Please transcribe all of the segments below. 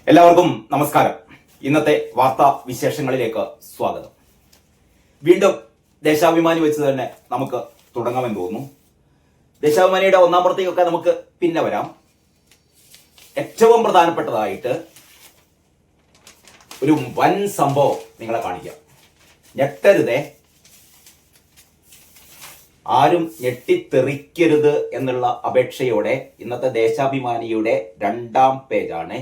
എല്ലാവർക്കും നമസ്കാരം. ഇന്നത്തെ വാർത്താ വിശേഷങ്ങളിലേക്ക് സ്വാഗതം. വീണ്ടും ദേശാഭിമാനി വെച്ച് തന്നെ നമുക്ക് തുടങ്ങാമെന്ന് തോന്നുന്നു. ദേശാഭിമാനിയുടെ ഒന്നാം പുറത്തേക്കൊക്കെ നമുക്ക് പിന്നെ വരാം. ഏറ്റവും പ്രധാനപ്പെട്ടതായിട്ട് ഒരു വൻ സംഭവം നിങ്ങളെ കാണിക്കാം. ഞെട്ടരുതേ, ആരും ഞെട്ടിത്തെറിക്കരുത് എന്നുള്ള അപേക്ഷയോടെ ഇന്നത്തെ ദേശാഭിമാനിയുടെ രണ്ടാം പേജാണ്.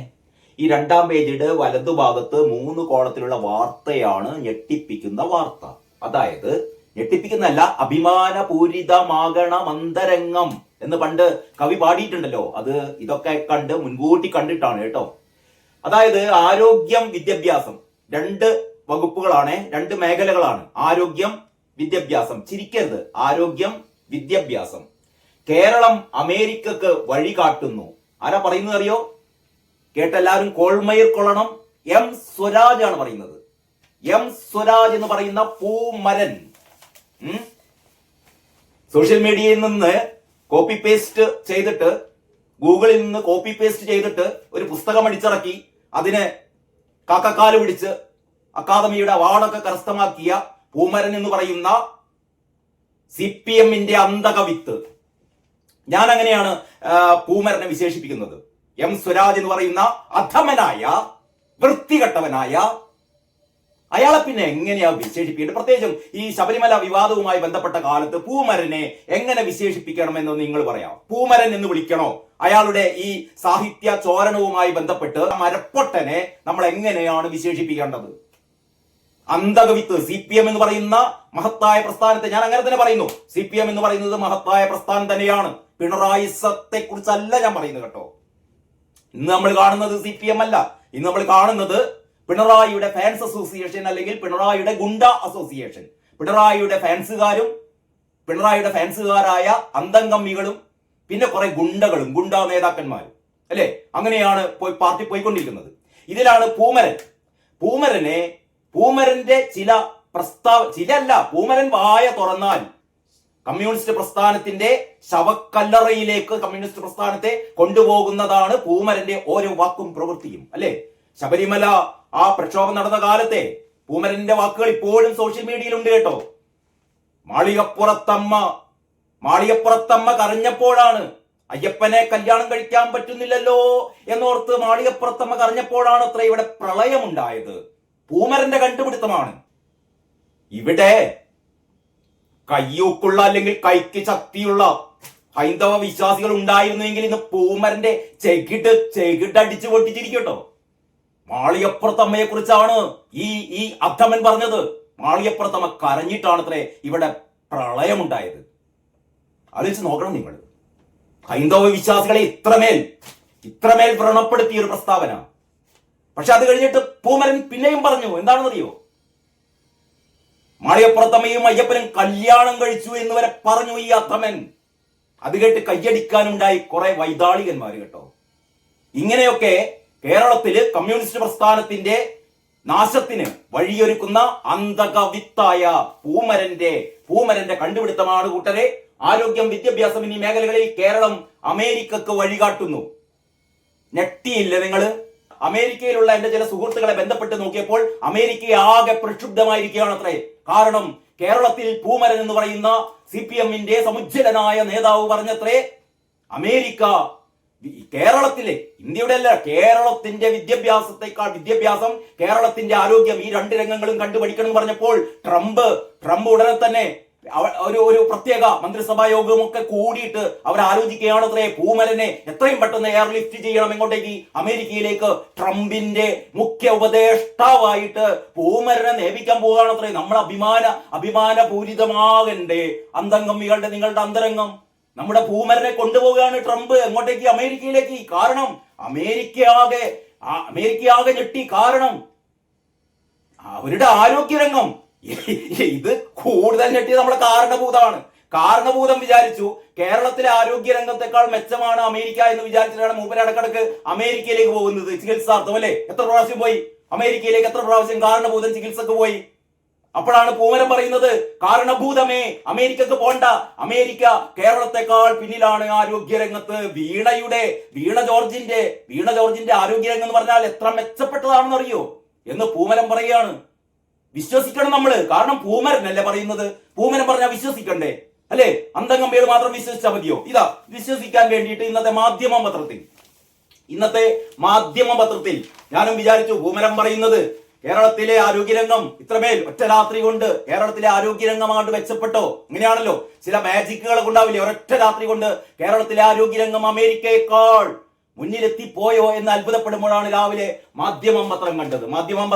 ഈ രണ്ടാം പേജിന്റെ വലതുഭാഗത്ത് 3 കോളത്തിലുള്ള വാർത്തയാണ് ഞെട്ടിപ്പിക്കുന്ന വാർത്ത. അതായത് ഞെട്ടിപ്പിക്കുന്നല്ല, അഭിമാനപൂരിതമാകണം അന്തരംഗം എന്ന് പണ്ട് കവി പാടിയിട്ടുണ്ടല്ലോ. അത് ഇതൊക്കെ കണ്ട് മുൻകൂട്ടി കണ്ടിട്ടാണ് കേട്ടോ. അതായത് ആരോഗ്യം, വിദ്യാഭ്യാസം 2 വകുപ്പുകളാണ്, 2 മേഖലകളാണ്. ആരോഗ്യം, വിദ്യാഭ്യാസം. ചിരിക്കരുത്. ആരോഗ്യം, വിദ്യാഭ്യാസം. കേരളം അമേരിക്കക്ക് വഴി കാട്ടുന്നു. ആരാ പറയുന്നത് അറിയോ? കേട്ടെല്ലാവരും കോൾമയിർ കൊള്ളണം. എം സ്വരാജ് ആണ് പറയുന്നത്. എം സ്വരാജ് എന്ന് പറയുന്ന പൂമരൻ സോഷ്യൽ മീഡിയയിൽ നിന്ന് കോപ്പി പേസ്റ്റ് ചെയ്തിട്ട്, ഗൂഗിളിൽ നിന്ന് കോപ്പി പേസ്റ്റ് ചെയ്തിട്ട് ഒരു പുസ്തകം അടിച്ചിറക്കി അതിന് കാക്കക്കാല് പിടിച്ച് അക്കാദമിയുടെ അവാർഡൊക്കെ കരസ്ഥമാക്കിയ പൂമരൻ എന്ന് പറയുന്ന CPM-ന്റെ അന്തകവിത്ത്. ഞാൻ അങ്ങനെയാണ് പൂമരനെ വിശേഷിപ്പിക്കുന്നത്. എം സ്വരാജ് എന്ന് പറയുന്ന അധമനായ, വൃത്തികെട്ടവനായ അയാളെ പിന്നെ എങ്ങനെയാ വിശേഷിപ്പിക്കേണ്ടത്? പ്രത്യേകിച്ചും ഈ ശബരിമല വിവാദവുമായി ബന്ധപ്പെട്ട കാലത്ത് പൂമരനെ എങ്ങനെ വിശേഷിപ്പിക്കണമെന്ന് നിങ്ങൾ പറയാം. പൂമരൻ എന്ന് വിളിക്കണോ? അയാളുടെ ഈ സാഹിത്യ ചോരണവുമായി ബന്ധപ്പെട്ട് മരപ്പൊട്ടനെ നമ്മൾ എങ്ങനെയാണ് വിശേഷിപ്പിക്കേണ്ടത്? അന്തകവിത്ത്. CPM എന്ന് പറയുന്ന മഹത്തായ പ്രസ്ഥാനത്തെ ഞാൻ അങ്ങനെ തന്നെ പറയുന്നു. CPM എന്ന് പറയുന്നത് മഹത്തായ പ്രസ്ഥാനം തന്നെയാണ്. പിണറായിസത്തെ കുറിച്ചല്ല ഞാൻ പറയുന്നത് കേട്ടോ. ഇന്ന് നമ്മൾ കാണുന്നത് CPM അല്ല. ഇന്ന് നമ്മൾ കാണുന്നത് പിണറായിയുടെ ഫാൻസ് അസോസിയേഷൻ, അല്ലെങ്കിൽ പിണറായിയുടെ ഗുണ്ട അസോസിയേഷൻ. പിണറായിയുടെ ഫാൻസുകാരും പിണറായിയുടെ ഫാൻസുകാരായ അന്തംഗമ്മികളും പിന്നെ കുറെ ഗുണ്ടകളും ഗുണ്ടാ നേതാക്കന്മാരും അല്ലെ, അങ്ങനെയാണ് പാർട്ടി പോയിക്കൊണ്ടിരിക്കുന്നത്. ഇതിലാണ് പൂമരന്റെ പൂമരൻ വായ തുറന്നാൽ കമ്മ്യൂണിസ്റ്റ് പ്രസ്ഥാനത്തിന്റെ ശവക്കല്ലറയിലേക്ക് കമ്മ്യൂണിസ്റ്റ് പ്രസ്ഥാനത്തെ കൊണ്ടുപോകുന്നതാണ് പൂമരന്റെ ഓരോ വാക്കും പ്രവൃത്തിയും അല്ലെ. ശബരിമല ആ പ്രക്ഷോഭം നടന്ന കാലത്തെ പൂമരന്റെ വാക്കുകൾ ഇപ്പോഴും സോഷ്യൽ മീഡിയയിലുണ്ട് കേട്ടോ. മാളികപ്പുറത്തമ്മ കരഞ്ഞപ്പോഴാണ്, അയ്യപ്പനെ കല്യാണം കഴിക്കാൻ പറ്റുന്നില്ലല്ലോ എന്നോർത്ത് മാളികപ്പുറത്തമ്മ കരഞ്ഞപ്പോഴാണ് അത്ര ഇവിടെ പ്രളയമുണ്ടായത്. പൂമരന്റെ കണ്ടുപിടുത്തമാണ്. ഇവിടെ കയ്യൂക്കുള്ള അല്ലെങ്കിൽ കൈക്ക് ശക്തിയുള്ള ഹൈന്ദവ വിശ്വാസികൾ ഉണ്ടായിരുന്നെങ്കിൽ ഇന്ന് പൂമരന്റെ ചെകിട്ടടിച്ച് പൊട്ടിച്ചിരിക്കട്ടോ. മാളികപ്പുറത്തമ്മയെ കുറിച്ചാണ് ഈ അധമൻ പറഞ്ഞത്. മാളികപ്പുറത്തമ്മ കരഞ്ഞിട്ടാണ് അത്രേ ഇവിടെ പ്രളയമുണ്ടായത്. ആലോചിച്ച് നോക്കണം നിങ്ങൾ. ഹൈന്ദവ വിശ്വാസികളെ ഇത്രമേൽ വ്രണപ്പെടുത്തിയ ഒരു പ്രസ്താവന. പക്ഷെ അത് കഴിഞ്ഞിട്ട് പൂമരൻ പിന്നെയും പറഞ്ഞു. എന്താണെന്നറിയോ? മാളികപ്പുറത്തമ്മയും അയ്യപ്പനും കല്യാണം കഴിച്ചു എന്ന് വരെ പറഞ്ഞു ഈ അധമൻ. അത് കേട്ട് കയ്യടിക്കാനുണ്ടായി കുറെ വൈതാളികന്മാർ കേട്ടോ. ഇങ്ങനെയൊക്കെ കേരളത്തില് കമ്മ്യൂണിസ്റ്റ് പ്രസ്ഥാനത്തിന്റെ നാശത്തിന് വഴിയൊരുക്കുന്ന അന്തകവിത്തായ പൂമരന്റെ കണ്ടുപിടുത്തമാണ് കൂട്ടരെ. ആരോഗ്യം, വിദ്യാഭ്യാസം എന്നീ മേഖലകളിൽ കേരളം അമേരിക്കക്ക് വഴികാട്ടുന്നു. ഞെട്ടിയില്ലേ നിങ്ങള്? അമേരിക്കയിലുള്ള എന്റെ ചില സുഹൃത്തുക്കളെ ബന്ധപ്പെട്ട് നോക്കിയപ്പോൾ അമേരിക്ക ആകെ പ്രക്ഷുബ്ധമായിരിക്കുകയാണ് അത്രേ. കാരണം കേരളത്തിൽ പൂമരൻ എന്ന് പറയുന്ന CPM-ന്റെ സമുജ്വലനായ നേതാവ് പറഞ്ഞത്രേ, അമേരിക്ക കേരളത്തിലെ, ഇന്ത്യയുടെ അല്ല, കേരളത്തിന്റെ വിദ്യാഭ്യാസം, കേരളത്തിന്റെ ആരോഗ്യം, ഈ 2 രംഗങ്ങളും കണ്ടുപഠിക്കണം എന്ന് പറഞ്ഞപ്പോൾ ട്രംപ് ഉടനെ തന്നെ ഒരു പ്രത്യേക മന്ത്രിസഭാ യോഗമൊക്കെ കൂടിയിട്ട് അവർ ആലോചിക്കുകയാണത്രേ പൂമരനെ എത്രയും പെട്ടെന്ന് എയർലിഫ്റ്റ് ചെയ്യണം എങ്ങോട്ടേക്ക്? അമേരിക്കയിലേക്ക്. ട്രംപിന്റെ മുഖ്യ ഉപദേഷ്ടാവായിട്ട് പൂമരനെ നിയമിക്കാൻ പോവുകയാണത്രേ. നമ്മൾ അഭിമാനപൂരിതമാകണ്ടേ അന്തംഗമ്മികളുടെ നിങ്ങളുടെ അന്തരംഗം? നമ്മുടെ പൂമരനെ കൊണ്ടുപോവുകയാണ് ട്രംപ്. എങ്ങോട്ടേക്ക്? അമേരിക്കയിലേക്ക്. കാരണം അമേരിക്കയാകെ ഞെട്ടി. കാരണം അവരുടെ ആരോഗ്യരംഗം ഇത് കൂടുതൽ ഞെട്ടിയത് നമ്മളെ കാരണഭൂതം വിചാരിച്ചു. കേരളത്തിലെ ആരോഗ്യ രംഗത്തെക്കാൾ മെച്ചമാണ് അമേരിക്ക എന്ന് വിചാരിച്ചിട്ടാണ് മൂപ്പര് ഇടക്കിടക്ക് അമേരിക്കയിലേക്ക് പോകുന്നത് ചികിത്സാർത്ഥം അല്ലെ. എത്ര പ്രാവശ്യം പോയി അമേരിക്കയിലേക്ക്? എത്ര പ്രാവശ്യം കാരണഭൂതം ചികിത്സക്ക് പോയി? അപ്പോഴാണ് പൂമരം പറയുന്നത് കാരണഭൂതമേ അമേരിക്കക്ക് പോണ്ട, അമേരിക്ക കേരളത്തെക്കാൾ പിന്നിലാണ് ആരോഗ്യരംഗത്ത്. വീണ ജോർജിന്റെ ആരോഗ്യരംഗം എന്ന് പറഞ്ഞാൽ എത്ര മെച്ചപ്പെട്ടതാണെന്ന് അറിയോ എന്ന് പൂമരം പറയാണ്. വിശ്വസിക്കണം നമ്മള്, കാരണം പൂമരനല്ലേ പറയുന്നത്. പൂമരം പറഞ്ഞാൽ വിശ്വസിക്കണ്ടേ അല്ലെ? അന്തംഗമ്പികൾ മാത്രം വിശ്വസിച്ചാൽ മതിയോ? ഇതാ വിശ്വസിക്കാൻ വേണ്ടിയിട്ട് ഇന്നത്തെ മാധ്യമ പത്രത്തിൽ ഞാനും വിചാരിച്ചു പൂമരം പറയുന്നത് കേരളത്തിലെ ആരോഗ്യരംഗം ഇത്രമേൽ ഒറ്റ രാത്രി കൊണ്ട് കേരളത്തിലെ ആരോഗ്യരംഗം അങ്ങോട്ട് മെച്ചപ്പെട്ടോ. ഇങ്ങനെയാണല്ലോ ചില മാജിക്കുകളൊക്കെ ഉണ്ടാവില്ലേ, ഒരൊറ്റ രാത്രി കൊണ്ട് കേരളത്തിലെ ആരോഗ്യരംഗം അമേരിക്കയേക്കാൾ മുന്നിലെത്തിപ്പോയോ എന്ന് അത്ഭുതപ്പെടുമ്പോഴാണ് രാവിലെ മാധ്യമം പത്രം കണ്ടത്. മാധ്യമം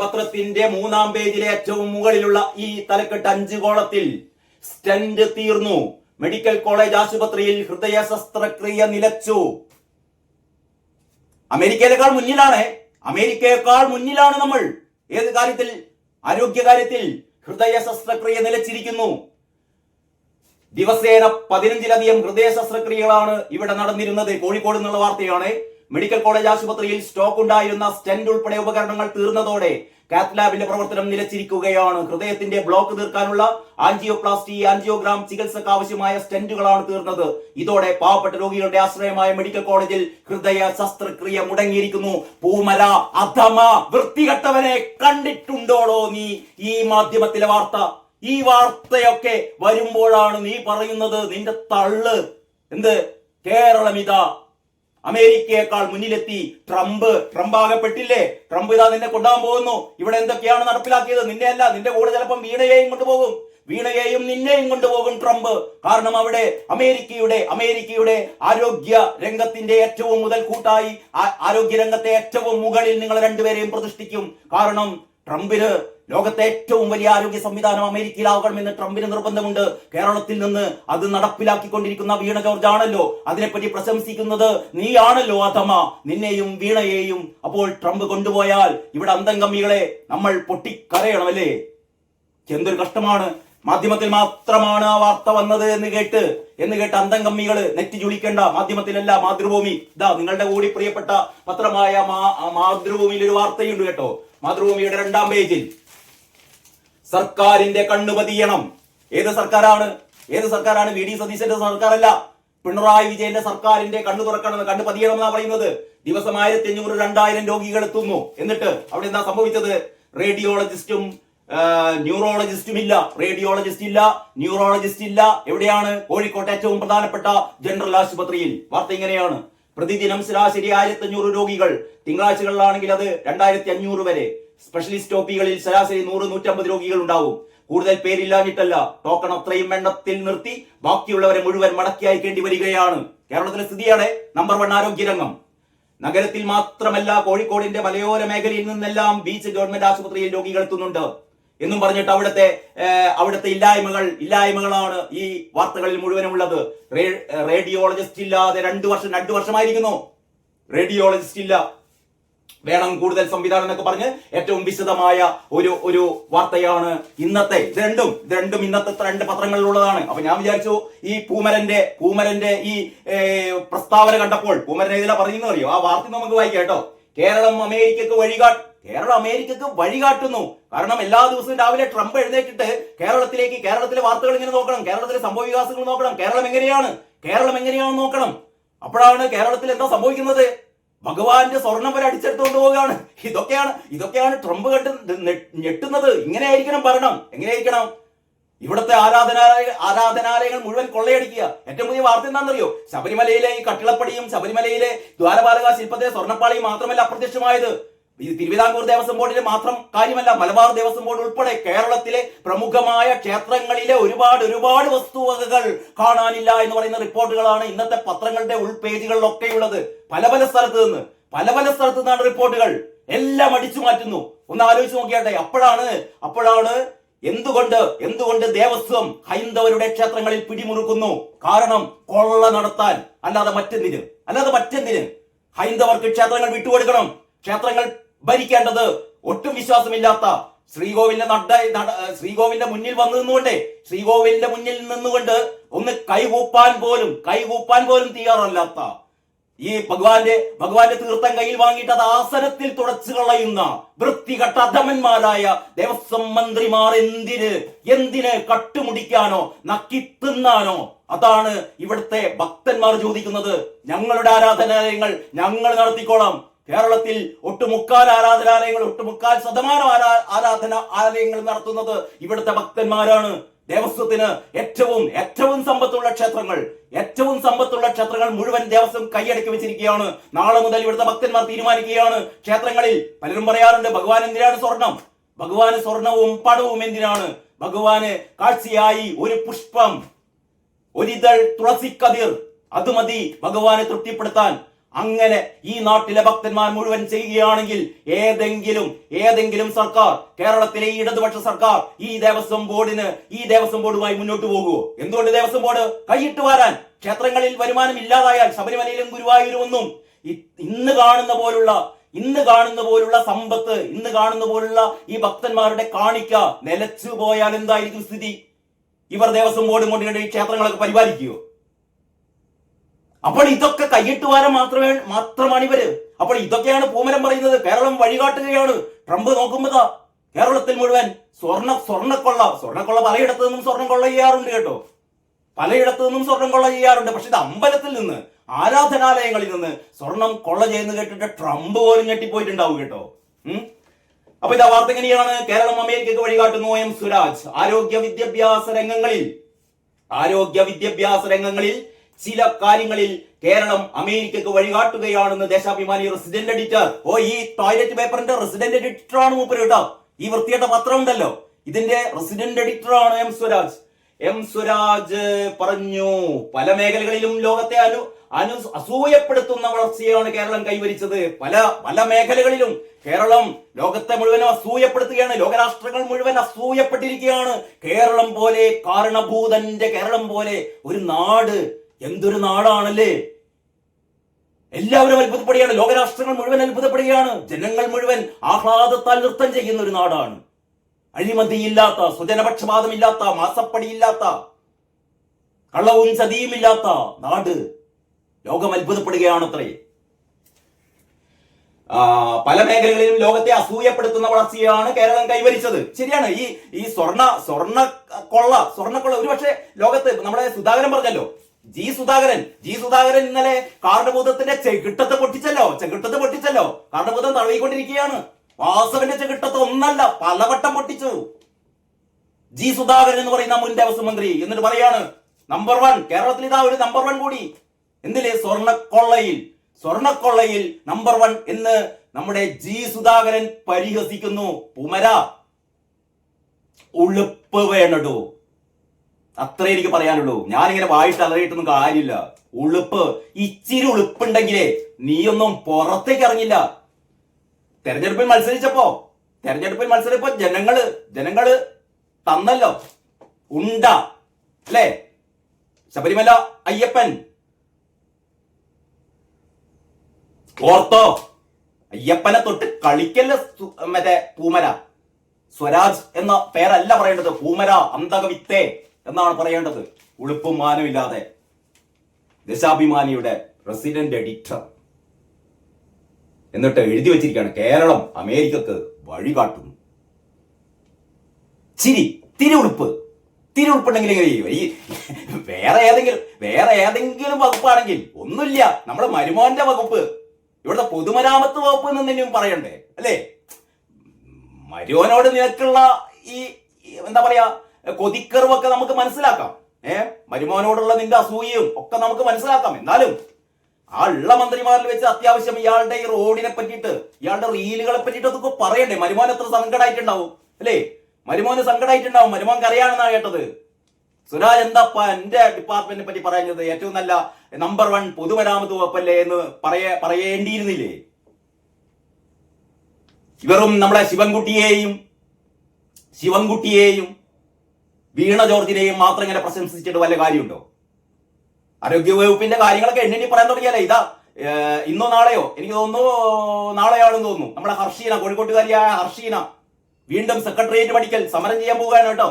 പത്രത്തിന്റെ മൂന്നാം പേജിലെ ഏറ്റവും മുകളിലുള്ള ഈ തലക്കെട്ട് 5 കോളത്തിൽ സ്റ്റെന്റ് തീർന്നു, മെഡിക്കൽ കോളേജ് ആശുപത്രിയിൽ ഹൃദയ ശസ്ത്രക്രിയ നിലച്ചു. അമേരിക്കയേക്കാൾ മുന്നിലാണ് നമ്മൾ. ഏത് കാര്യത്തിൽ? ആരോഗ്യകാര്യത്തിൽ ഹൃദയ ശസ്ത്രക്രിയ നിലച്ചിരിക്കുന്നു. ദിവസേന 15-ലധികം ഹൃദയ ശസ്ത്രക്രിയകളാണ് ഇവിടെ നടന്നിരുന്നത്. കോഴിക്കോട് നിന്നുള്ള വാർത്തയാണ്. മെഡിക്കൽ കോളേജ് ആശുപത്രിയിൽ സ്റ്റോക്ക് ഉണ്ടായിരുന്ന സ്റ്റെന്റ് ഉൾപ്പെടെ ഉപകരണങ്ങൾ തീർന്നതോടെ കാത്ത് ലാബിന്റെ പ്രവർത്തനം നിലച്ചിരിക്കുകയാണ്. ഹൃദയത്തിന്റെ ബ്ലോക്ക് തീർക്കാനുള്ള ആൻജിയോപ്ലാസ്റ്റി, ആൻജിയോഗ്രാം ചികിത്സക്ക് ആവശ്യമായ സ്റ്റെന്റുകളാണ് തീർന്നത്. ഇതോടെ പാവപ്പെട്ട രോഗികളുടെ ആശ്രയമായ മെഡിക്കൽ കോളേജിൽ ഹൃദയ ശസ്ത്രക്രിയ മുടങ്ങിയിരിക്കുന്നു. പൂമര, അധമ, വൃത്തികെട്ടവനെ, കണ്ടിട്ടുണ്ടോടോ നീ ഈ മാധ്യമത്തിലെ വാർത്ത? ഈ വാർത്തയൊക്കെ വരുമ്പോഴാണ് നീ പറയുന്നത് നിന്റെ തള്ള് എന്ത് കേരളം ഇതാ അമേരിക്കയേക്കാൾ മുന്നിലെത്തി. ട്രംപ് ആകപ്പെട്ടില്ലേ? ട്രംപ് ഇതാ നിന്നെ കൊണ്ടുപോകാൻ പോകുന്നു. ഇവിടെ എന്തൊക്കെയാണ് നടപ്പിലാക്കിയത്? നിന്നെ അല്ല, നിന്റെ കൂടെ ചിലപ്പം വീണയെയും കൊണ്ടുപോകും, വീണയെയും നിന്നെയും കൊണ്ടുപോകും ട്രംപ്. കാരണം അവിടെ അമേരിക്കയുടെ ആരോഗ്യ രംഗത്തിന്റെ ഏറ്റവും മുതൽക്കൂട്ടായി ആരോഗ്യ രംഗത്തെ ഏറ്റവും മുകളിൽ നിങ്ങൾ രണ്ടുപേരെയും പ്രതിഷ്ഠിക്കും. കാരണം ട്രംപിന് ലോകത്തെ ഏറ്റവും വലിയ ആരോഗ്യ സംവിധാനം അമേരിക്കയിലാകണമെന്ന് ട്രംപിന് നിർബന്ധമുണ്ട്. കേരളത്തിൽ നിന്ന് അത് നടപ്പിലാക്കിക്കൊണ്ടിരിക്കുന്ന വീണ ജോർജ് ആണല്ലോ അതിനെപ്പറ്റി പ്രശംസിക്കുന്നത്. നീയാണല്ലോ അധമ, നിന്നെയും വീണയെയും അപ്പോൾ ട്രംപ് കൊണ്ടുപോയാൽ ഇവിടെ അന്തംഗമ്മികളെ നമ്മൾ പൊട്ടിക്കരയണം അല്ലേ? എന്തൊരു കഷ്ടമാണ്. മാധ്യമത്തിൽ മാത്രമാണ് ആ വാർത്ത വന്നത് എന്ന് കേട്ട് അന്തംഗമ്മികള് നെറ്റി ചുളിക്കേണ്ട. മാധ്യമത്തിലല്ല, മാതൃഭൂമി. ഇതാ നിങ്ങളുടെ കൂടി പ്രിയപ്പെട്ട പത്രമായ മാതൃഭൂമിയിൽ ഒരു വാർത്തയുണ്ട് കേട്ടോ. മാതൃഭൂമിയുടെ 2-ാം പേജിൽ സർക്കാരിന്റെ കണ്ണുപതിയണം. ഏത് സർക്കാരാണ്? വി ഡി സതീശന്റെ സർക്കാരല്ല, പിണറായി വിജയന്റെ സർക്കാരിന്റെ കണ്ണു തുറക്കണം, കണ്ണു പതിയണം എന്നാ പറയുന്നത്. ദിവസം 1500-2000 രോഗികൾ എത്തുന്നു. എന്നിട്ട് അവിടെ എന്താ സംഭവിച്ചത്? റേഡിയോളജിസ്റ്റും ന്യൂറോളജിസ്റ്റും ഇല്ല. ന്യൂറോളജിസ്റ്റ് ഇല്ല. എവിടെയാണ്? കോഴിക്കോട്ടെ ഏറ്റവും പ്രധാനപ്പെട്ട ജനറൽ ആശുപത്രിയിൽ. വാർത്ത ഇങ്ങനെയാണ്: പ്രതിദിനം ശരാശരി 1500 രോഗികൾ, തിങ്കളാഴ്ചകളിലാണെങ്കിൽ അത് 2500 വരെ. സ്പെഷ്യലിസ്റ്റ് ഒപികളിൽ ശരാശരി 100-150 രോഗികൾ ഉണ്ടാവും. കൂടുതൽ പേരില്ലാഞ്ഞിട്ടല്ല, ടോക്കൺ അത്രയും എണ്ണത്തിൽ നിർത്തി ബാക്കിയുള്ളവരെ മുഴുവൻ മടക്കി അയക്കേണ്ടി വരികയാണ്. കേരളത്തിലെ സ്ഥിതിയാണ് നമ്പർ 1 ആരോഗ്യരംഗം. നഗരത്തിൽ മാത്രമല്ല, കോഴിക്കോടിന്റെ മലയോര മേഖലയിൽ നിന്നെല്ലാം ബീച്ച് ഗവൺമെന്റ് ആശുപത്രിയിൽ രോഗികൾ എത്തുന്നുണ്ട് എന്നും പറഞ്ഞിട്ട് അവിടുത്തെ ഇല്ലായ്മകളാണ് ഈ വാർത്തകളിൽ മുഴുവനും ഉള്ളത്. റേഡിയോളജിസ്റ്റ് ഇല്ലാതെ 2 വർഷമായിരിക്കുന്നു. റേഡിയോളജിസ്റ്റ് ഇല്ല, വേണം കൂടുതൽ സംവിധാനം എന്നൊക്കെ പറഞ്ഞ് ഏറ്റവും വിശദമായ ഒരു വാർത്തയാണ് ഇന്നത്തെ. ഇത് രണ്ടും ഇന്നത്തെ 2 പത്രങ്ങളിലുള്ളതാണ്. അപ്പൊ ഞാൻ വിചാരിച്ചു ഈ പൂമരന്റെ ഈ പ്രസ്താവന കണ്ടപ്പോൾ, പൂമരൻ ഇതിലാ പറയുന്നത് അറിയോ? ആ വാർത്ത നമുക്ക് വായിക്കാം കേട്ടോ. കേരളം അമേരിക്കക്ക് വഴികാട്ടുന്നു. കാരണം എല്ലാ ദിവസവും രാവിലെ ട്രംപ് എഴുന്നേറ്റിട്ട് കേരളത്തിലെ വാർത്തകൾ ഇങ്ങനെ നോക്കണം, കേരളത്തിലെ സംഭവ വികാസങ്ങൾ നോക്കണം, കേരളം എങ്ങനെയാണെന്ന് നോക്കണം. അപ്പോഴാണ് കേരളത്തിൽ എന്താ സംഭവിക്കുന്നത്? ഭഗവാന്റെ സ്വർണം വരെ അടിച്ചെടുത്തുകൊണ്ട് പോവുകയാണ്. ഇതൊക്കെയാണ് ട്രംപ് കണ്ട് ഞെട്ടുന്നത്. ഇങ്ങനെയായിരിക്കണം ഭരണം. എങ്ങനെയായിരിക്കണം? ഇവിടുത്തെ ആരാധനാലയങ്ങൾ മുഴുവൻ കൊള്ളയടിക്കുക. ഏറ്റവും പുതിയ വാർത്ത എന്താണെന്നറിയോ? ശബരിമലയിലെ ഈ കട്ടിളപ്പടിയും ശബരിമലയിലെ ദ്വാരപാലക ശില്പത്തെ സ്വർണ്ണപ്പാളിയും മാത്രമല്ല അപ്രത്യക്ഷമായത്. ഇത് തിരുവിതാംകൂർ ദേവസ്വം ബോർഡിലെ മാത്രം കാര്യമല്ല, മലബാർ ദേവസ്വം ബോർഡ് ഉൾപ്പെടെ കേരളത്തിലെ പ്രമുഖമായ ക്ഷേത്രങ്ങളിലെ ഒരുപാട് വസ്തുവകകൾ കാണാനില്ല എന്ന് പറയുന്ന റിപ്പോർട്ടുകളാണ് ഇന്നത്തെ പത്രങ്ങളുടെ ഉൾപേജുകളിലൊക്കെ ഉള്ളത്. പല സ്ഥലത്ത് നിന്നാണ് റിപ്പോർട്ടുകൾ. എല്ലാം അടിച്ചു മാറ്റുന്നു. ഒന്ന് ആലോചിച്ച് നോക്കിയാട്ടെ. അപ്പോഴാണ് എന്തുകൊണ്ട് ദേവസ്വം ഹൈന്ദവരുടെ ക്ഷേത്രങ്ങളിൽ പിടിമുറുക്കുന്നു? കാരണം കൊള്ള നടത്താൻ, അല്ലാതെ മറ്റെന്തിന്? ഹൈന്ദവർക്ക് ക്ഷേത്രങ്ങൾ വിട്ടുകൊടുക്കണം. ക്ഷേത്രങ്ങൾ ഭരിക്കേണ്ടത് ഒട്ടും വിശ്വാസമില്ലാത്ത ശ്രീകോവിലിന്റെ മുന്നിൽ നിന്നുകൊണ്ട് ഒന്ന് കൈകൂപ്പാൻ പോലും തയ്യാറല്ലാത്ത ഈ ഭഗവാന്റെ തീർത്ഥം കയ്യിൽ വാങ്ങിയിട്ട് അത് ആസനത്തിൽ തുടച്ചു കളയുന്ന വൃത്തികെട്ട അധമന്മാരായ ദേവസ്വം മന്ത്രിമാർ എന്തിന് കട്ടുമുടിക്കാനോ നക്കിത്തിന്നാനോ? അതാണ് ഇവിടുത്തെ ഭക്തന്മാർ ചോദിക്കുന്നത്. ഞങ്ങളുടെ ആരാധനാലയങ്ങൾ ഞങ്ങൾ നടത്തിക്കോളാം. കേരളത്തിൽ ഒട്ടുമുക്കാൽ ആരാധനാലയങ്ങൾ, ഒട്ടുമുക്കാൽ ശതമാനം ആരാധനാലയങ്ങൾ നടത്തുന്നത് ഇവിടുത്തെ ഭക്തന്മാരാണ്. ദേവസ്വത്തിന് ഏറ്റവും സമ്പത്തുള്ള ക്ഷേത്രങ്ങൾ മുഴുവൻ ദേവസ്വം കൈയടക്കി വെച്ചിരിക്കുകയാണ്. നാളെ മുതൽ ഇവിടുത്തെ ഭക്തന്മാർ തീരുമാനിക്കുകയാണ്. ക്ഷേത്രങ്ങളിൽ പലരും പറയാറുണ്ട്, ഭഗവാൻ എന്തിനാണ് സ്വർണം? ഭഗവാന് സ്വർണവും പണവും എന്തിനാണ്? ഭഗവാന് കാഴ്ചയായി ഒരു പുഷ്പം, ഒരിതൾ തുളസിക്കതിർ, അത് മതി ഭഗവാനെ തൃപ്തിപ്പെടുത്താൻ. അങ്ങനെ ഈ നാട്ടിലെ ഭക്തന്മാർ മുഴുവൻ ചെയ്യുകയാണെങ്കിൽ ഏതെങ്കിലും സർക്കാർ, കേരളത്തിലെ ഈ ഇടതുപക്ഷ സർക്കാർ ഈ ദേവസ്വം ബോർഡുമായി മുന്നോട്ട് പോകുമോ? എന്തുകൊണ്ട് ദേവസ്വം ബോർഡ് കൈയിട്ട് വാരാൻ? ക്ഷേത്രങ്ങളിൽ വരുമാനം ഇല്ലാതായാൽ ശബരിമലയിലും ഗുരുവായൂരും ഒന്നും ഇന്ന് കാണുന്ന പോലുള്ള സമ്പത്ത്, ഇന്ന് കാണുന്ന പോലുള്ള ഈ ഭക്തന്മാരുടെ കാണിക്ക നിലച്ചു പോയാൽ എന്തായിരിക്കും സ്ഥിതി? ഇവർ ദേവസ്വം ബോർഡും കൊണ്ട് ഈ ക്ഷേത്രങ്ങളൊക്കെ പരിപാലിക്കുകയോ? അപ്പോൾ ഇതൊക്കെ കൈയിട്ട് വാരം മാത്രമാണ് ഇവര്. അപ്പോൾ ഇതൊക്കെയാണ് പൂമരം പറയുന്നത്. കേരളം വഴികാട്ടുകയാണ്. ട്രംപ് നോക്കുമ്പോഴാ കേരളത്തിൽ മുഴുവൻ സ്വർണ്ണക്കൊള്ള പലയിടത്തു നിന്നും സ്വർണം കൊള്ള ചെയ്യാറുണ്ട് കേട്ടോ. പലയിടത്തു നിന്നും സ്വർണം കൊള്ള ചെയ്യാറുണ്ട്. പക്ഷെ ഇത് അമ്പലത്തിൽ നിന്ന്, ആരാധനാലയങ്ങളിൽ നിന്ന് സ്വർണം കൊള്ള ചെയ്യുന്ന കേട്ടിട്ട് ട്രംപ് പോലും ഞെട്ടിപ്പോയിട്ടുണ്ടാവും കേട്ടോ. അപ്പൊ ഇത് വാർത്ത എങ്ങനെയാണ്? കേരളം അമേരിക്കക്ക് വഴികാട്ടുന്നു. എം സ്വരാജ്. ആരോഗ്യ വിദ്യാഭ്യാസ രംഗങ്ങളിൽ ചില കാര്യങ്ങളിൽ കേരളം അമേരിക്കക്ക് വഴികാട്ടുകയാണെന്ന് ദേശാഭിമാനി റെസിഡന്റ് എഡിറ്റർ. ഈ ടോയ്ലറ്റ് പേപ്പറിന്റെ റെസിഡന്റ് എഡിറ്റർ ആണ് മൂപ്പര് കേട്ടോ. ഈ വൃത്തിയുടെ പത്രം ഉണ്ടല്ലോ, ഇതിന്റെ റെസിഡന്റ് എഡിറ്റർ ആണ് എം സ്വരാജ് പറഞ്ഞു, പല മേഖലകളിലും ലോകത്തെ അസൂയപ്പെടുത്തുന്ന വളർച്ചയാണ് കേരളം കൈവരിച്ചത്. പല മേഖലകളിലും കേരളം ലോകത്തെ മുഴുവൻ അസൂയപ്പെടുത്തുകയാണ്. ലോകരാഷ്ട്രങ്ങൾ മുഴുവൻ അസൂയപ്പെട്ടിരിക്കുകയാണ്. കേരളം പോലെ, കാരണഭൂതന്റെ കേരളം പോലെ ഒരു നാട്, എന്തൊരു നാടാണല്ലേ! എല്ലാവരും അത്ഭുതപ്പെടുകയാണ്. ലോകരാഷ്ട്രങ്ങൾ മുഴുവൻ അത്ഭുതപ്പെടുകയാണ്. ജനങ്ങൾ മുഴുവൻ ആഹ്ലാദത്താൽ നൃത്തം ചെയ്യുന്ന ഒരു നാടാണ്. അഴിമതിയില്ലാത്ത, സ്വജനപക്ഷപാതമില്ലാത്ത, മാസപ്പടിയില്ലാത്ത, കള്ളവും ചതിയുമില്ലാത്ത നാട്. ലോകം അത്ഭുതപ്പെടുകയാണത്രേ. പല മേഖലകളിലും ലോകത്തെ അസൂയപ്പെടുത്തുന്ന വളർച്ചയാണ് കേരളം കൈവരിച്ചത്. ശരിയാണ്. ഈ സ്വർണ്ണക്കൊള്ള ഒരുപക്ഷെ ലോകത്ത് നമ്മുടെ സുധാകരൻ പറഞ്ഞല്ലോ, ജി സുധാകരൻ ഇന്നലെ കാരണഭൂതത്തിന്റെ ചെകിട്ടത്ത് പൊട്ടിച്ചല്ലോ. കാരണഭൂതം തടവിക്കൊണ്ടിരിക്കുകയാണ്. വാസവന്റെ ചെകിട്ടത്ത് ഒന്നല്ല, പലവട്ടം പൊട്ടിച്ചു ജി സുധാകരൻ എന്ന് പറയുന്ന മുൻ ദേവസ്വം മന്ത്രി. എന്നിട്ട് പറയാണ് നമ്പർ 1 കേരളത്തിൽ. ഇതാ ഒരു നമ്പർ 1 കൂടി. എന്തില്ലേ? സ്വർണ്ണക്കൊള്ളയിൽ നമ്പർ 1 എന്ന് നമ്മുടെ ജി സുധാകരൻ പരിഹസിക്കുന്നു. പൂമര, ഉളുപ്പ് വേണടോ, അത്രേ എനിക്ക് പറയാനുള്ളൂ. ഞാനിങ്ങനെ വായിട്ട് അലറിയിട്ടൊന്നും കാര്യമില്ല. ഇച്ചിരി ഉളുപ്പുണ്ടെങ്കിലേ നീയൊന്നും പുറത്തേക്ക് ഇറങ്ങില്ല. തെരഞ്ഞെടുപ്പിൽ മത്സരിച്ചപ്പോ ജനങ്ങള് തന്നല്ലോ ഉണ്ട, അല്ലേ? ശബരിമല അയ്യപ്പൻ ഓർത്തോ? അയ്യപ്പനെ തൊട്ട് കളിക്കല്ല മറ്റേ പൂമര. സ്വരാജ് എന്ന പേരല്ല പറയേണ്ടത്, പൂമര അന്തകവിത്തേ എന്നാണ് പറയേണ്ടത്. ഉളുപ്പും മാനമില്ലാതെ ദേശാഭിമാനിയുടെ റെസിഡന്റ് എഡിറ്റർ എന്നിട്ട് എഴുതി വെച്ചിരിക്കുകയാണ്, കേരളം അമേരിക്കക്ക് വഴികാട്ടുന്നു. തിരുവുളുപ്പുണ്ടെങ്കിൽ എങ്ങനെ ചെയ്യും? ഈ വേറെ ഏതെങ്കിലും വകുപ്പാണെങ്കിൽ ഒന്നുമില്ല. നമ്മുടെ മരുമോന്റെ വകുപ്പ്, ഇവിടുത്തെ പൊതുമരാമത്ത് വകുപ്പ് എന്നെങ്കിലും പറയണ്ടേ, അല്ലേ? മരുമോനോട് നിനക്കുള്ള ഈ എന്താ പറയാ കൊതിക്കറിവൊക്കെ നമുക്ക് മനസ്സിലാക്കാം. മരുമോനോടുള്ള നിന്റെ അസൂയയും ഒക്കെ നമുക്ക് മനസ്സിലാക്കാം. എന്നാലും ആ ഉള്ള മന്ത്രിമാരിൽ വെച്ച് അത്യാവശ്യം ഇയാളുടെ ഈ റോഡിനെ പറ്റിയിട്ട്, ഇയാളുടെ റീലുകളെ പറ്റിയിട്ട് അതൊക്കെ പറയണ്ടേ? മരുമോൻ എത്ര സങ്കടമായിട്ടുണ്ടാവും, അല്ലേ? മരുമോന് സങ്കടമായിട്ടുണ്ടാവും. മരുമോൻ അറിയാണെന്നാണ് കേട്ടത്. സുരാജ് എന്താപ്പാ എന്റെ ഡിപ്പാർട്ട്മെന്റിനെ പറ്റി പറയുന്നത്? ഏറ്റവും നല്ല നമ്പർ 1 പൊതുമരാമത്ത് വകുപ്പല്ലേ എന്ന് പറയേണ്ടിയിരുന്നില്ലേ? ഇവരും നമ്മുടെ ശിവൻകുട്ടിയെയും വീണ ജോർജിനെയും മാത്രം ഇങ്ങനെ പ്രശംസിച്ചിട്ട് വല്ല കാര്യമുണ്ടോ? ആരോഗ്യ വകുപ്പിന്റെ കാര്യങ്ങളൊക്കെ എണ്ണി പറയാൻ തുടങ്ങിയാലേ ഇതാ ഇന്നോ നാളെയോ, എനിക്ക് തോന്നുന്നു നാളെയാണെന്ന് തോന്നുന്നു, നമ്മുടെ ഹർഷീന, കോഴിക്കോട്ടുകാരിയായ ഹർഷീന വീണ്ടും സെക്രട്ടേറിയറ്റ് പഠിക്കൽ സമരം ചെയ്യാൻ പോവുകയാണ് കേട്ടോ.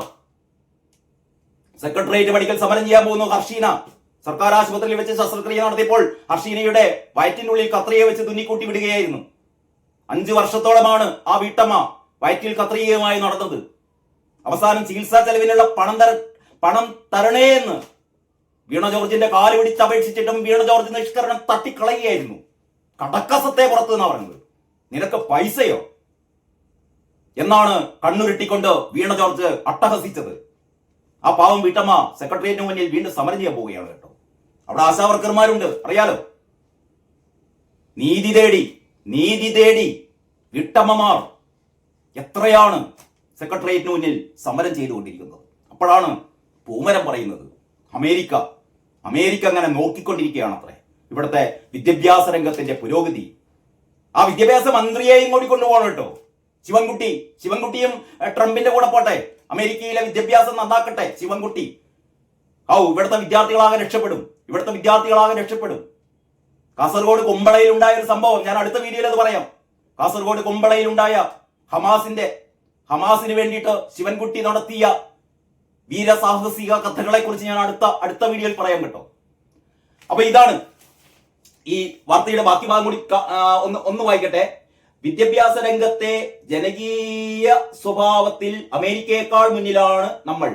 സെക്രട്ടേറിയറ്റ് പഠിക്കൽ സമരം ചെയ്യാൻ പോകുന്നു ഹർഷീന. സർക്കാർ ആശുപത്രിയിൽ വെച്ച് ശസ്ത്രക്രിയ നടത്തിയപ്പോൾ ഹർഷീനയുടെ വയറ്റിനുള്ളിൽ കത്രിയെ വെച്ച് തുന്നിക്കൂട്ടി വിടുകയായിരുന്നു. 5 വർഷത്തോളമാണ് ആ വീട്ടമ്മ വയറ്റിൽ കത്രികയുമായി നടന്നത്. അവസാനം ചികിത്സാ ചെലവിനുള്ള പണം തരണേ എന്ന് വീണ ജോർജിന്റെ കാല് പിടിച്ച് അപേക്ഷിച്ചിട്ടും വീണ ജോർജ് നിഷ്കരണം തട്ടിക്കളയുകയായിരുന്നു. കടക്കസത്തെ പുറത്ത് എന്നാ പറഞ്ഞത്. നിനക്ക് പൈസയോ എന്നാണ് കണ്ണുരുട്ടിക്കൊണ്ട് വീണ ജോർജ് അട്ടഹസിച്ചത്. ആ പാവം വീട്ടമ്മ സെക്രട്ടേറിയറ്റിന് മുന്നിൽ വീണ്ടും സമരം ചെയ്യാൻ പോവുകയാണ് കേട്ടോ. അവിടെ ആശാവർക്കർമാരുണ്ട്, അറിയാലോ. നീതി തേടി വീട്ടമ്മമാർ എത്രയാണ് സെക്രട്ടേറിയറ്റിന് മുന്നിൽ സമരം ചെയ്തുകൊണ്ടിരിക്കുന്നത്. അപ്പോഴാണ് പൂമരം പറയുന്നത് അമേരിക്ക അങ്ങനെ നോക്കിക്കൊണ്ടിരിക്കുകയാണ് അത്രേ ഇവിടുത്തെ വിദ്യാഭ്യാസ രംഗത്തിന്റെ പുരോഗതി. ആ വിദ്യാഭ്യാസ മന്ത്രിയെയും കൂടി കൊണ്ടുപോകണം കേട്ടോ. ശിവൻകുട്ടിയും ട്രംപിന്റെ കൂടെ പോട്ടെ, അമേരിക്കയിലെ വിദ്യാഭ്യാസം നന്നാക്കട്ടെ ശിവൻകുട്ടി. ഇവിടുത്തെ വിദ്യാർത്ഥികളാകെ രക്ഷപ്പെടും. കാസർഗോഡ് കുമ്പളയിൽ ഉണ്ടായ ഒരു സംഭവം ഞാൻ അടുത്ത വീഡിയോയിൽ അത് പറയാം. കാസർഗോഡ് കുമ്പളയിൽ ഉണ്ടായ ഹമാസിന് വേണ്ടിയിട്ട് ശിവൻകുട്ടി നടത്തിയ വീരസാഹസിക കഥകളെ കുറിച്ച് ഞാൻ അടുത്ത വീഡിയോയിൽ പറയാൻ കേട്ടോ. അപ്പൊ ഇതാണ് ഈ വാർത്തയുടെ ബാക്കി ഭാഗം കൂടി ഒന്ന് വായിക്കട്ടെ. വിദ്യാഭ്യാസ രംഗത്തെ ജനകീയ സ്വഭാവത്തിൽ അമേരിക്കയേക്കാൾ മുന്നിലാണ് നമ്മൾ.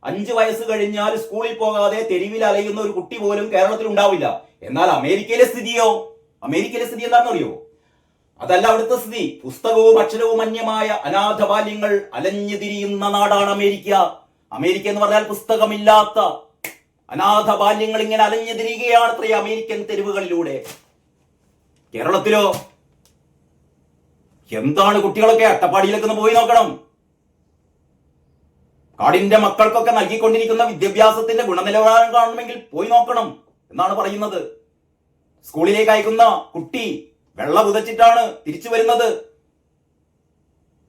5 വയസ്സ് കഴിഞ്ഞാൽ സ്കൂളിൽ പോകാതെ തെരുവിൽ അലയുന്ന ഒരു കുട്ടി പോലും കേരളത്തിൽ ഉണ്ടാവില്ല. എന്നാൽ അമേരിക്കയിലെ സ്ഥിതി എന്താണെന്നറിയോ? അതല്ല അവിടുത്തെ സ്ഥിതി. പുസ്തകവും അക്ഷരവും അന്യമായ അനാഥ ബാല്യങ്ങൾ അലഞ്ഞു തിരിയുന്ന നാടാണ് അമേരിക്ക. അമേരിക്ക എന്ന് പറഞ്ഞാൽ പുസ്തകമില്ലാത്ത അനാഥ ബാല്യങ്ങൾ ഇങ്ങനെ അലഞ്ഞു തിരിയുകയാണ് അത്രേ അമേരിക്കൻ തെരുവുകളിലൂടെ. കേരളത്തിലോ എന്താണ്? കുട്ടികളൊക്കെ അട്ടപ്പാടിയിലേക്ക് ഒന്ന് പോയി നോക്കണം. കാടിന്റെ മക്കൾക്കൊക്കെ നൽകിക്കൊണ്ടിരിക്കുന്ന വിദ്യാഭ്യാസത്തിന്റെ ഗുണനിലവാരം കാണണമെങ്കിൽ പോയി നോക്കണം എന്നാണ് പറയുന്നത്. സ്കൂളിലേക്ക് അയക്കുന്ന കുട്ടി വെള്ള പുതച്ചിട്ടാണ് തിരിച്ചു വരുന്നത്.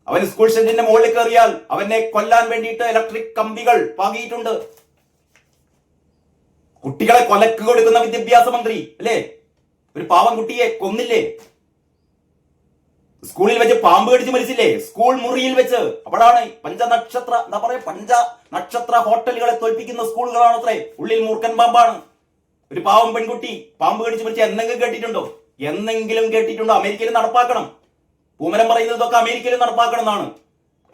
അവന് സ്കൂൾ ഷെഡിന്റെ മുകളിൽ കയറിയാൽ അവനെ കൊല്ലാൻ വേണ്ടിയിട്ട് ഇലക്ട്രിക് കമ്പികൾ പാകിയിട്ടുണ്ട്. കുട്ടികളെ കൊലക്ക് കൊടുക്കുന്ന വിദ്യാഭ്യാസ മന്ത്രി അല്ലേ? ഒരു പാവം കുട്ടിയെ കൊന്നില്ലേ? സ്കൂളിൽ വെച്ച് പാമ്പ് കടിച്ച് മരിച്ചില്ലേ? സ്കൂൾ മുറിയിൽ വെച്ച്. അപ്പോഴാണ് പഞ്ചനക്ഷത്ര ഹോട്ടലുകളെ തോൽപ്പിക്കുന്ന സ്കൂളുകളാണ് അത്രേ. ഉള്ളിൽ മൂർഖൻ പാമ്പാണ്. ഒരു പാവം പെൺകുട്ടി പാമ്പ് കടിച്ച് മരിച്ച എന്തെങ്കിലും കേട്ടിട്ടുണ്ടോ? അമേരിക്കയിൽ നടപ്പാക്കണം. പൂമരം പറയുന്നതൊക്കെ അമേരിക്കയിൽ നടപ്പാക്കണം എന്നാണ്.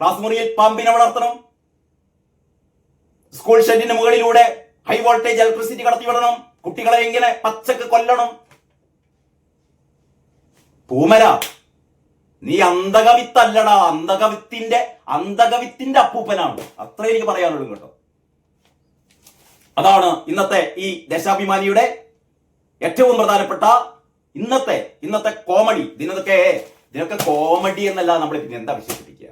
ക്ലാസ് മുറിയിൽ പാമ്പിനെ വളർത്തണം. സ്കൂൾ ഷെഡിന് മുകളിലൂടെ ഹൈ വോൾട്ടേജ് ഇലക്ട്രിസിറ്റി കടത്തിവിടണം. കുട്ടികളെ എങ്ങനെ പച്ചക്ക് കൊല്ലണം. പൂമര, നീ അന്തകവിത്തല്ലടാ, അന്തകവിത്തിന്റെ അപ്പൂപ്പനാണ്. അത്ര എനിക്ക് പറയാനുള്ളൂ കേട്ടോ. അതാണ് ഇന്നത്തെ ഈ ദേശാഭിമാനിയുടെ ഏറ്റവും പ്രധാനപ്പെട്ട ഇന്നത്തെ കോമഡി. ഇതിനൊക്കെ കോമഡി എന്നല്ലാതെ നമ്മൾ പിന്നെ എന്താ വിശേഷിപ്പിക്കുക?